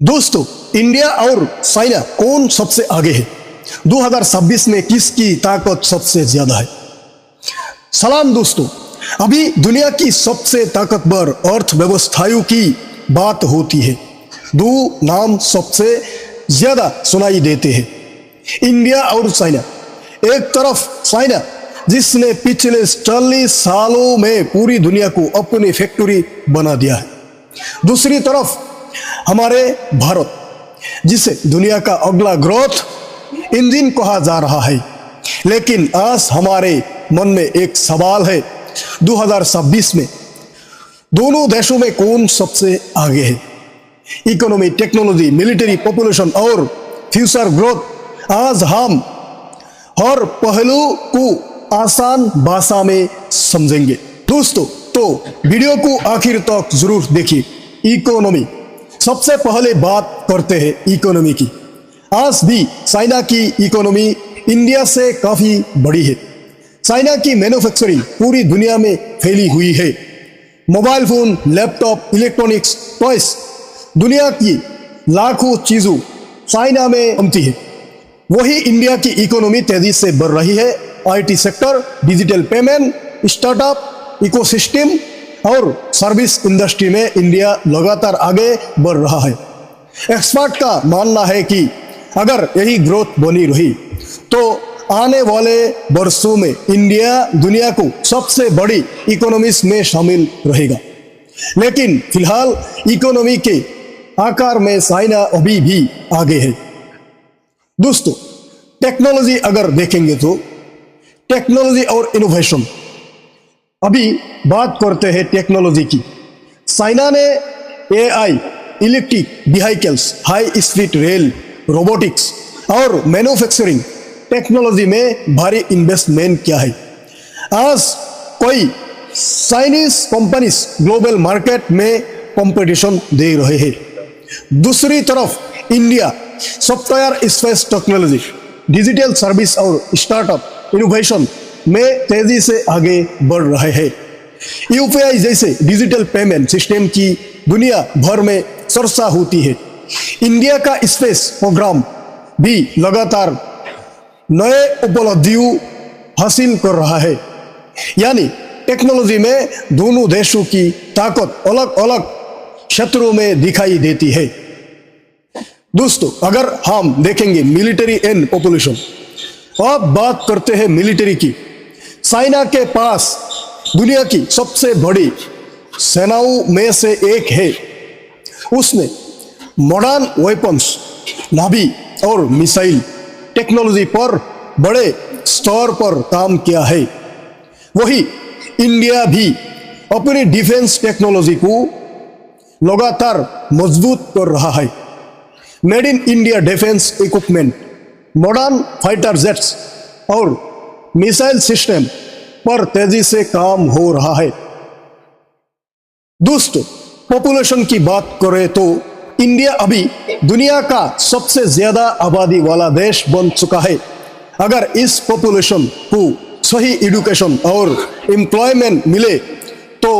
दोस्तों, इंडिया और चाइना कौन सबसे आगे है? 2026 में किसकी ताकत सबसे ज्यादा है? सलाम दोस्तों, अभी दुनिया की सबसे ताकतवर अर्थव्यवस्थाओं की बात होती है। दो नाम सबसे ज्यादा सुनाई देते हैं, इंडिया और चाइना। एक तरफ चाइना, जिसने पिछले 40 सालों में पूरी दुनिया को अपनी फैक्ट्री बना दिया है। दूसरी तरफ हमारे भारत, जिसे दुनिया का अगला ग्रोथ इंजन कहा जा रहा है। लेकिन आज हमारे मन में एक सवाल है, 2026 में दोनों देशों में कौन सबसे आगे है? इकोनॉमी, टेक्नोलॉजी, मिलिट्री, पॉपुलेशन और फ्यूचर ग्रोथ। आज हम हर पहलू को आसान भाषा में समझेंगे। दोस्तों, तो वीडियो को आखिर तक जरूर देखिए। इकोनॉमी, सबसे पहले बात करते हैं इकोनॉमी की। आज भी चाइना की इकोनॉमी इंडिया से काफी बड़ी है। चाइना की मैन्युफैक्चरिंग पूरी दुनिया में फैली हुई है। Mobile phone, laptop, electronics, toys, दुनिया की लाखों चीजों चाइना में बनती है। वही इंडिया की इकोनॉमी तेजी से बढ़ रही है। IT sector, digital payment, startup, ecosystem और सर्विस इंडस्ट्री में इंडिया लगातार आगे बढ़ रहा है। एक्सपर्ट का मानना है कि अगर यही ग्रोथ बनी रही तो आने वाले वर्षों में इंडिया दुनिया को सबसे बड़ी इकोनॉमीज में शामिल रहेगा। लेकिन फिलहाल इकोनॉमी के आकार में चाइना अभी भी आगे है। दोस्तों, टेक्नोलॉजी अगर देखेंगे तो टेक्नोलॉजी और इनोवेशन, अभी बात करते हैं टेक्नोलॉजी की। चाइना ने AI, electric vehicles, high speed rail, robotics और मैन्युफैक्चरिंग टेक्नोलॉजी में भारी इन्वेस्टमेंट किया है। आज कई चाइनीज कंपनीज ग्लोबल मार्केट में कंपटीशन दे रहे हैं। दूसरी तरफ India software, space technology, digital service और स्टार्टअप इनोवेशन में तेजी से आगे बढ़ रहे हैं। यूपीआई जैसे डिजिटल पेमेंट सिस्टम की दुनिया भर में चर्चा होती है। इंडिया का स्पेस प्रोग्राम भी लगातार नए उपलब्धियों हासिल कर रहा है। यानी टेक्नोलॉजी में दोनों देशों की ताकत अलग अलग क्षेत्रों में दिखाई देती है। दोस्तों, अगर हम देखेंगे मिलिट्री एंड पॉपुलेशन, अब बात करते हैं मिलिट्री की। चाइना के पास दुनिया की सबसे बड़ी सेनाओं में से एक है। उसने मॉडर्न वेपन्स, नावी और मिसाइल टेक्नोलॉजी पर बड़े स्तर पर काम किया है। वही इंडिया भी अपनी डिफेंस टेक्नोलॉजी को लगातार मजबूत कर रहा है। Made in India defence equipment, modern fighter jets और मिसाइल सिस्टम पर तेजी से काम हो रहा है। दोस्तों, पॉपुलेशन की बात करें तो इंडिया अभी दुनिया का सबसे ज्यादा आबादी वाला देश बन चुका है। अगर इस पॉपुलेशन को सही एजुकेशन और एम्प्लॉयमेंट मिले तो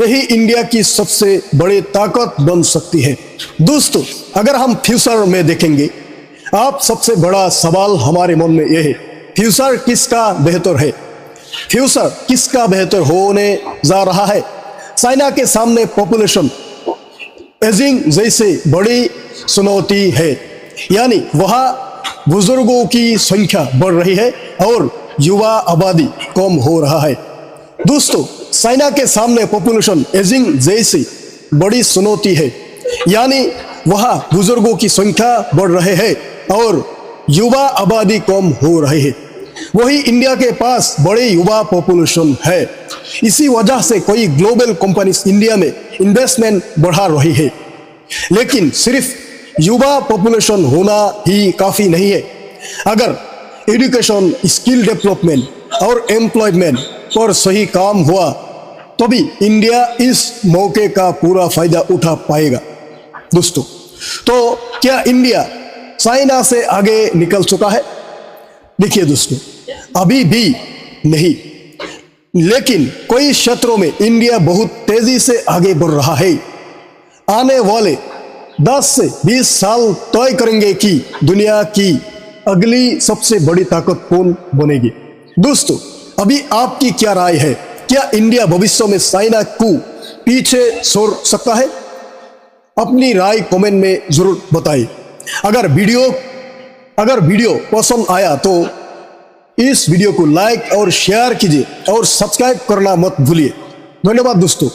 यही इंडिया की सबसे बड़ी ताकत बन सकती है। दोस्तों, अगर हम फ्यूचर में देखेंगे, आप सबसे बड़ा सवाल हमारे मन में यह है, फ्यूचर किसका बेहतर है? फ्यूचर किसका बेहतर होने जा रहा है? चाइना के सामने पॉपुलेशन एजिंग जैसे बड़ी चुनौती है। यानी वहाँ बुजुर्गों की संख्या बढ़ रही है और युवा आबादी कम हो रहा है। दोस्तों, चाइना के सामने पॉपुलेशन एजिंग जैसी बड़ी चुनौती है। यानी वहाँ बुजुर्गों की संख्या बढ़ रहे हैं और युवा आबादी कम हो रही है। वही इंडिया के पास बड़ी युवा पॉपुलेशन है। इसी वजह से कई ग्लोबल कंपनीज इंडिया में इन्वेस्टमेंट बढ़ा रही है। लेकिन सिर्फ युवा पॉपुलेशन होना ही काफी नहीं है। अगर एजुकेशन, स्किल डेवलपमेंट और एम्प्लॉयमेंट पर सही काम हुआ तभी इंडिया इस मौके का पूरा फायदा उठा पाएगा। दोस्तों, तो क्या इंडिया चाइना से आगे निकल चुका है? देखिए दोस्तों, अभी भी नहीं, लेकिन कई क्षेत्रों में इंडिया बहुत तेजी से आगे बढ़ रहा है। आने वाले 10 से 20 साल तय करेंगे कि दुनिया की अगली सबसे बड़ी ताकत कौन बनेगी। दोस्तों, अभी आपकी क्या राय है? क्या इंडिया भविष्य में चाइना को पीछे छोड़ सकता है? अपनी राय कमेंट में जरूर बताइए। अगर वीडियो पसंद आया तो इस वीडियो को लाइक और शेयर कीजिए और सब्सक्राइब करना मत भूलिए। धन्यवाद दोस्तों।